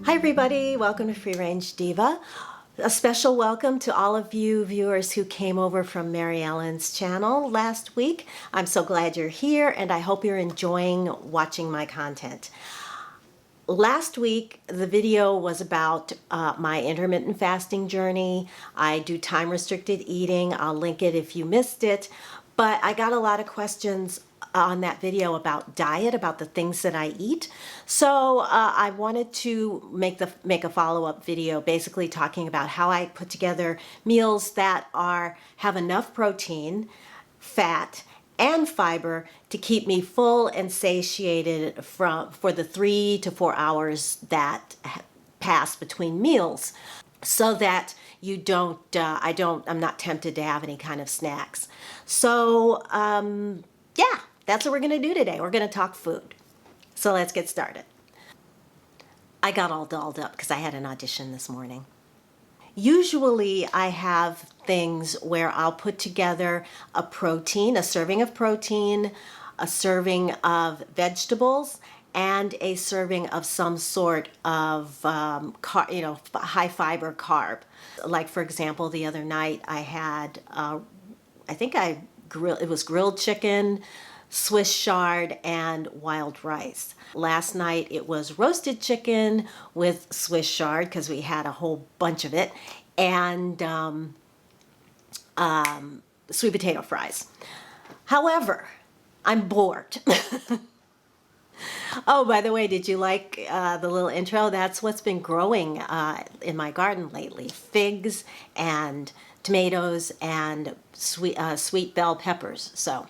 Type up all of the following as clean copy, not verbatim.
Hi everybody, welcome to Free Range Diva. A special welcome to all of you viewers who came over from Mary Ellen's channel last week. I'm so glad you're here and I hope you're enjoying watching my content. Last week, the video was about my intermittent fasting journey. I do time-restricted eating. I'll link it if you missed it. But I got a lot of questions on that video about diet, about the things that I eat. So I wanted to make a follow-up video basically talking about how I put together meals that have enough protein, fat, and fiber to keep me full and satiated for the 3 to 4 hours that pass between meals, so that you don't I'm not tempted to have any kind of snacks. So yeah, that's what we're gonna do today. We're gonna talk food. So let's get started. I got all dolled up because I had an audition this morning. Usually I have things where I'll put together a serving of protein, a serving of vegetables, and a serving of some sort of high fiber carb. Like for example, the other night I had, it was grilled chicken, Swiss chard, and wild rice. Last night it was roasted chicken with Swiss chard because we had a whole bunch of it, and sweet potato fries. However, I'm bored. Oh, by the way, did you like the little intro? That's what's been growing in my garden lately. Figs and tomatoes and sweet bell peppers. So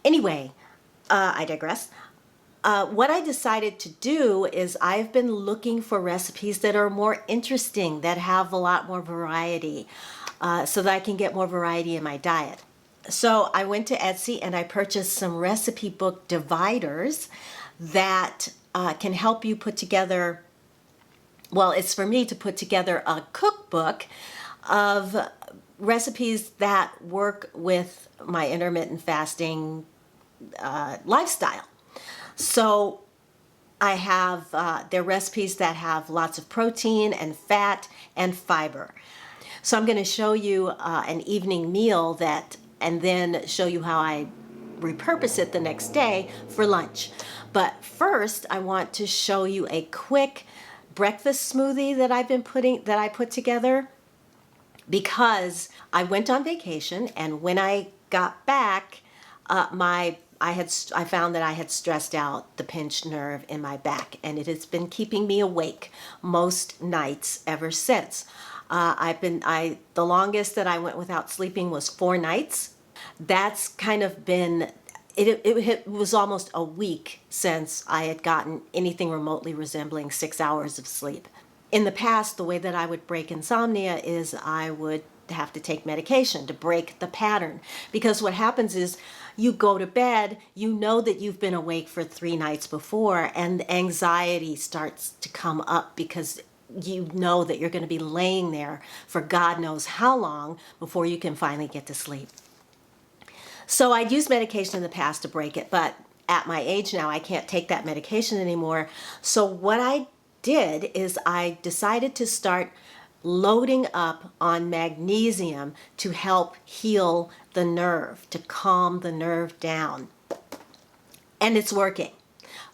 anyway, I digress. What I decided to do is I've been looking for recipes that are more interesting, that have a lot more variety, so that I can get more variety in my diet. So I went to Etsy and I purchased some recipe book dividers that can help you put together, well, it's for me to put together a cookbook of recipes that work with my intermittent fasting lifestyle. So I have, they're recipes that have lots of protein and fat and fiber. So I'm going to show you an evening meal and then show you how I repurpose it the next day for lunch. But first, I want to show you a quick breakfast smoothie that I put together, because I went on vacation, and when I got back, I found that I had stressed out the pinched nerve in my back, and it has been keeping me awake most nights ever since. The longest that I went without sleeping was 4 nights. That's kind of been, it was almost a week since I had gotten anything remotely resembling 6 hours of sleep. In the past, the way that I would break insomnia is I would have to take medication to break the pattern, because what happens is you go to bed, you know that you've been awake for 3 nights before, and anxiety starts to come up because you know that you're going to be laying there for God knows how long before you can finally get to sleep. So I'd used medication in the past to break it, but at my age now, I can't take that medication anymore. So what I did is I decided to start loading up on magnesium to help heal the nerve, to calm the nerve down. And it's working.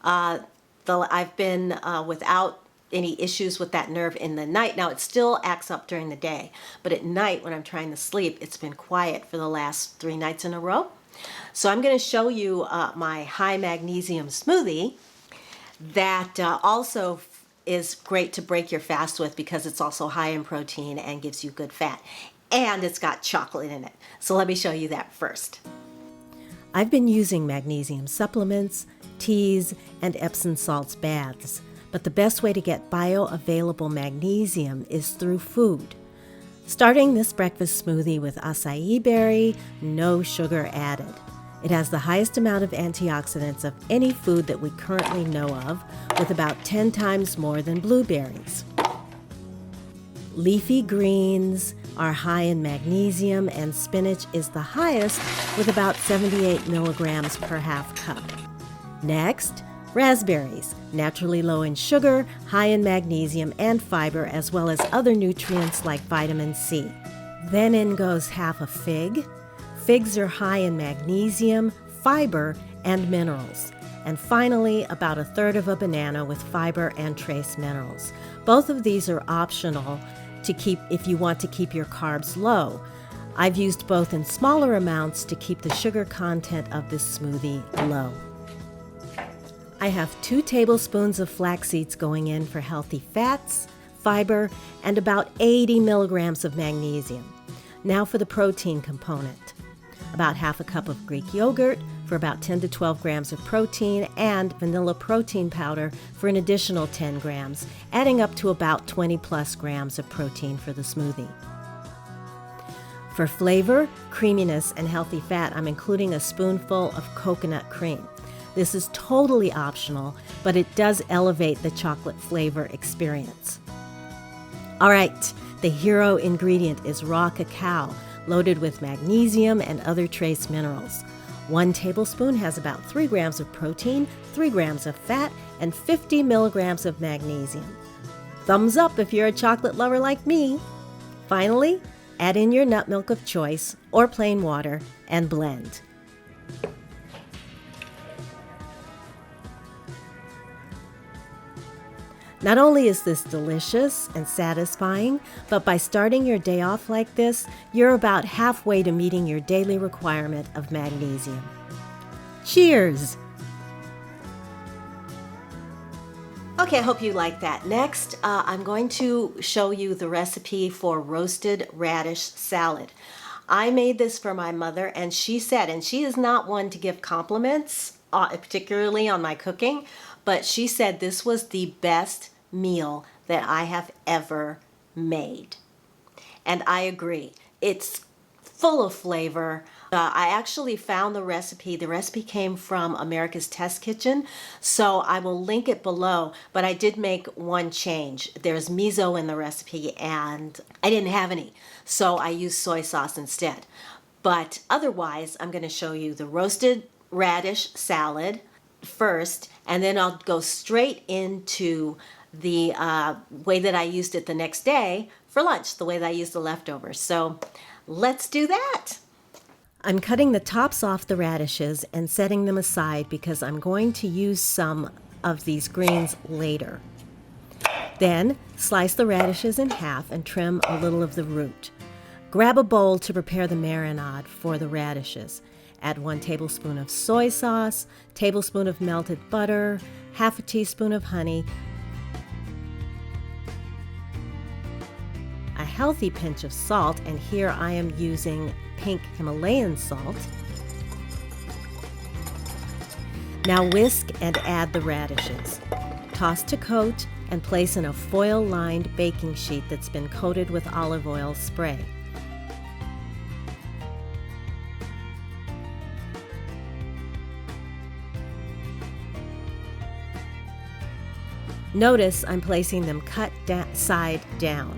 I've been without any issues with that nerve in the night. Now, it still acts up during the day, but at night when I'm trying to sleep, it's been quiet for the last 3 nights in a row. So I'm going to show you my high magnesium smoothie that also is great to break your fast with, because it's also high in protein and gives you good fat. And it's got chocolate in it. So let me show you that first. I've been using magnesium supplements, teas, and Epsom salts baths. But the best way to get bioavailable magnesium is through food. Starting this breakfast smoothie with acai berry, no sugar added. It has the highest amount of antioxidants of any food that we currently know of, with about 10 times more than blueberries. Leafy greens are high in magnesium, and spinach is the highest with about 78 milligrams per half cup. Next, Raspberries, naturally low in sugar, high in magnesium and fiber, as well as other nutrients like vitamin C. Then in goes half a fig. Figs are high in magnesium, fiber, and minerals. And finally, about a third of a banana with fiber and trace minerals. Both of these are optional to keep if you want to keep your carbs low. I've used both in smaller amounts to keep the sugar content of this smoothie low. I have 2 tablespoons of flax seeds going in for healthy fats, fiber, and about 80 milligrams of magnesium. Now for the protein component. About half a cup of Greek yogurt for about 10 to 12 grams of protein, and vanilla protein powder for an additional 10 grams, adding up to about 20 plus grams of protein for the smoothie. For flavor, creaminess, and healthy fat, I'm including a spoonful of coconut cream. This is totally optional, but it does elevate the chocolate flavor experience. All right, the hero ingredient is raw cacao, loaded with magnesium and other trace minerals. 1 tablespoon has about 3 grams of protein, 3 grams of fat, and 50 milligrams of magnesium. Thumbs up if you're a chocolate lover like me. Finally, add in your nut milk of choice or plain water and blend. Not only is this delicious and satisfying, but by starting your day off like this, you're about halfway to meeting your daily requirement of magnesium. Cheers! Okay, I hope you like that. Next, I'm going to show you the recipe for roasted radish salad. I made this for my mother, and she said, and she is not one to give compliments, particularly on my cooking, but she said this was the best meal that I have ever made. And I agree. It's full of flavor. I actually found the recipe. The recipe came from America's Test Kitchen, so I will link it below, but I did make one change. There's miso in the recipe, and I didn't have any, so I used soy sauce instead. But otherwise, I'm going to show you the roasted radish salad first, and then I'll go straight into the way that I used it the next day for lunch, the way that I used the leftovers. So let's do that. I'm cutting the tops off the radishes and setting them aside because I'm going to use some of these greens later. Then slice the radishes in half and trim a little of the root. Grab a bowl to prepare the marinade for the radishes. Add 1 tablespoon of soy sauce, tablespoon of melted butter, half a teaspoon of honey, a healthy pinch of salt, and here I am using pink Himalayan salt. Now whisk and add the radishes. Toss to coat and place in a foil-lined baking sheet that's been coated with olive oil spray. Notice I'm placing them cut side down.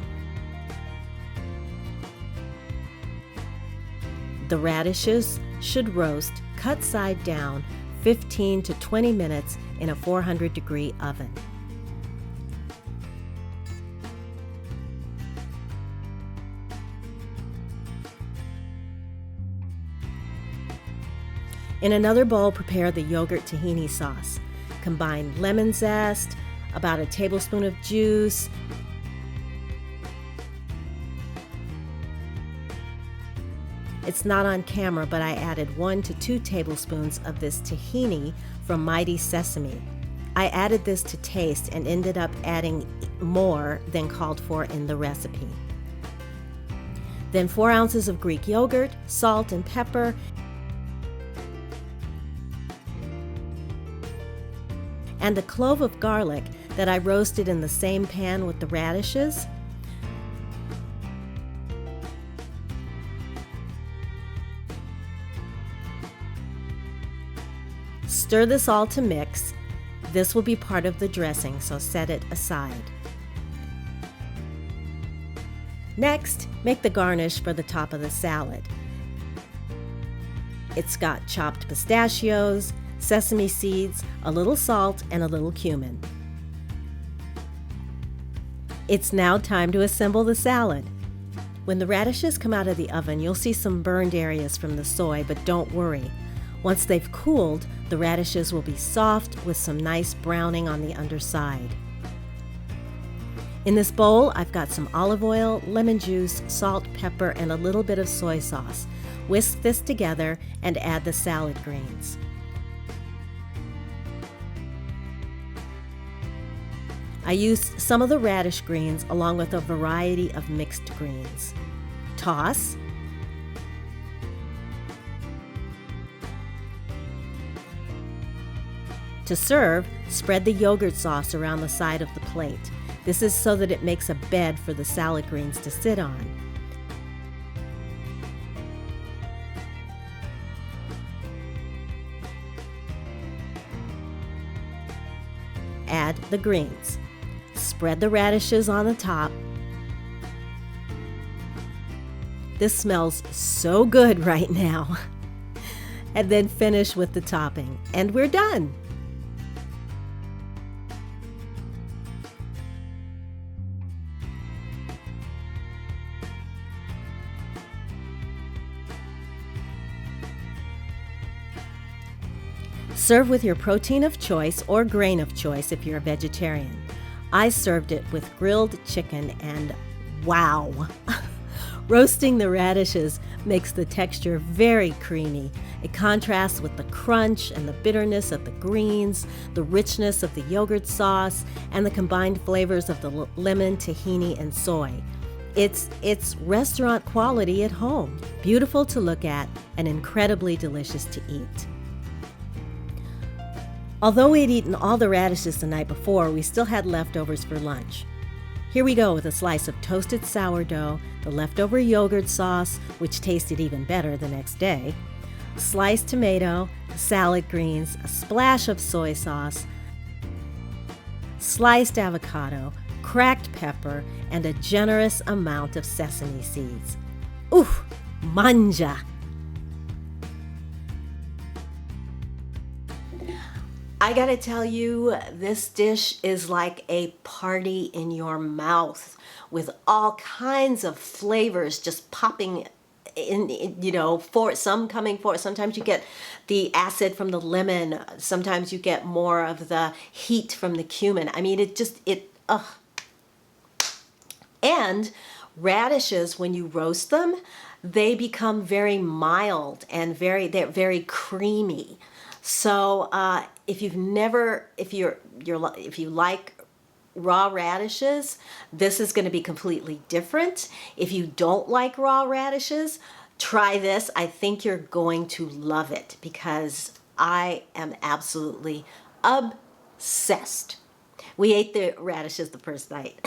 The radishes should roast cut side down 15 to 20 minutes in a 400-degree oven. In another bowl, prepare the yogurt tahini sauce. Combine lemon zest, about a tablespoon of juice, it's not on camera, but I added 1 to 2 tablespoons of this tahini from Mighty Sesame. I added this to taste and ended up adding more than called for in the recipe. Then 4 ounces of Greek yogurt, salt and pepper, and a clove of garlic that I roasted in the same pan with the radishes. Stir this all to mix. This will be part of the dressing, so set it aside. Next, make the garnish for the top of the salad. It's got chopped pistachios, sesame seeds, a little salt, and a little cumin. It's now time to assemble the salad. When the radishes come out of the oven, you'll see some burned areas from the soy, but don't worry. Once they've cooled, the radishes will be soft with some nice browning on the underside. In this bowl, I've got some olive oil, lemon juice, salt, pepper, and a little bit of soy sauce. Whisk this together and add the salad greens. I used some of the radish greens along with a variety of mixed greens. Toss. To serve, spread the yogurt sauce around the side of the plate. This is so that it makes a bed for the salad greens to sit on. Add the greens. Spread the radishes on the top. This smells so good right now. And then finish with the topping. And we're done. Serve with your protein of choice or grain of choice if you're a vegetarian. I served it with grilled chicken and wow! Roasting the radishes makes the texture very creamy. It contrasts with the crunch and the bitterness of the greens, the richness of the yogurt sauce, and the combined flavors of the lemon, tahini, and soy. It's restaurant quality at home, beautiful to look at and incredibly delicious to eat. Although we'd eaten all the radishes the night before, we still had leftovers for lunch. Here we go with a slice of toasted sourdough, the leftover yogurt sauce, which tasted even better the next day, sliced tomato, salad greens, a splash of soy sauce, sliced avocado, cracked pepper, and a generous amount of sesame seeds. Oof, manja! I gotta tell you, this dish is like a party in your mouth with all kinds of flavors just popping in, for some coming forward. Sometimes you get the acid from the lemon. Sometimes you get more of the heat from the cumin. I mean, And radishes, when you roast them, they become very mild and they're very creamy. So if you like raw radishes, this is going to be completely different. If you don't like raw radishes, try this. I think you're going to love it because I am absolutely obsessed. We ate the radishes the first night.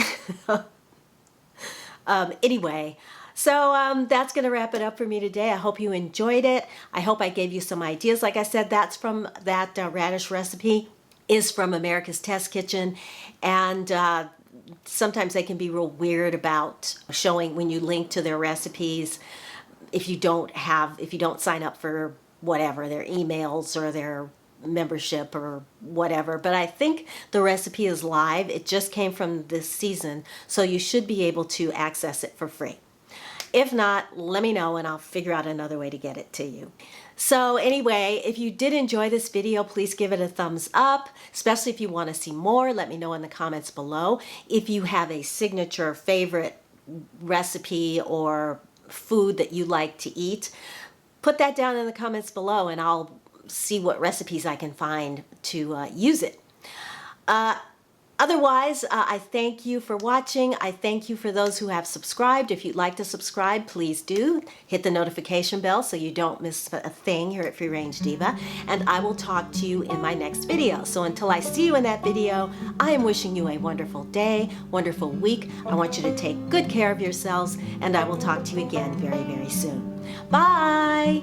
Anyway, so that's going to wrap it up for me today. I hope you enjoyed it. I hope I gave you some ideas. Like I said, that's from that radish recipe is from America's Test Kitchen. And sometimes they can be real weird about showing when you link to their recipes. If you don't sign up for whatever, their emails or their membership or whatever. But I think the recipe is live. It just came from this season. So you should be able to access it for free. If not, let me know and I'll figure out another way to get it to you. So anyway, if you did enjoy this video, please give it a thumbs up, especially if you want to see more. Let me know in the comments below. If you have a signature favorite recipe or food that you like to eat, put that down in the comments below and I'll see what recipes I can find to use it. Otherwise, I thank you for watching. I thank you for those who have subscribed. If you'd like to subscribe, please do. Hit the notification bell so you don't miss a thing here at Free Range Diva. And I will talk to you in my next video. So until I see you in that video, I am wishing you a wonderful day, wonderful week. I want you to take good care of yourselves, and I will talk to you again very, very soon. Bye!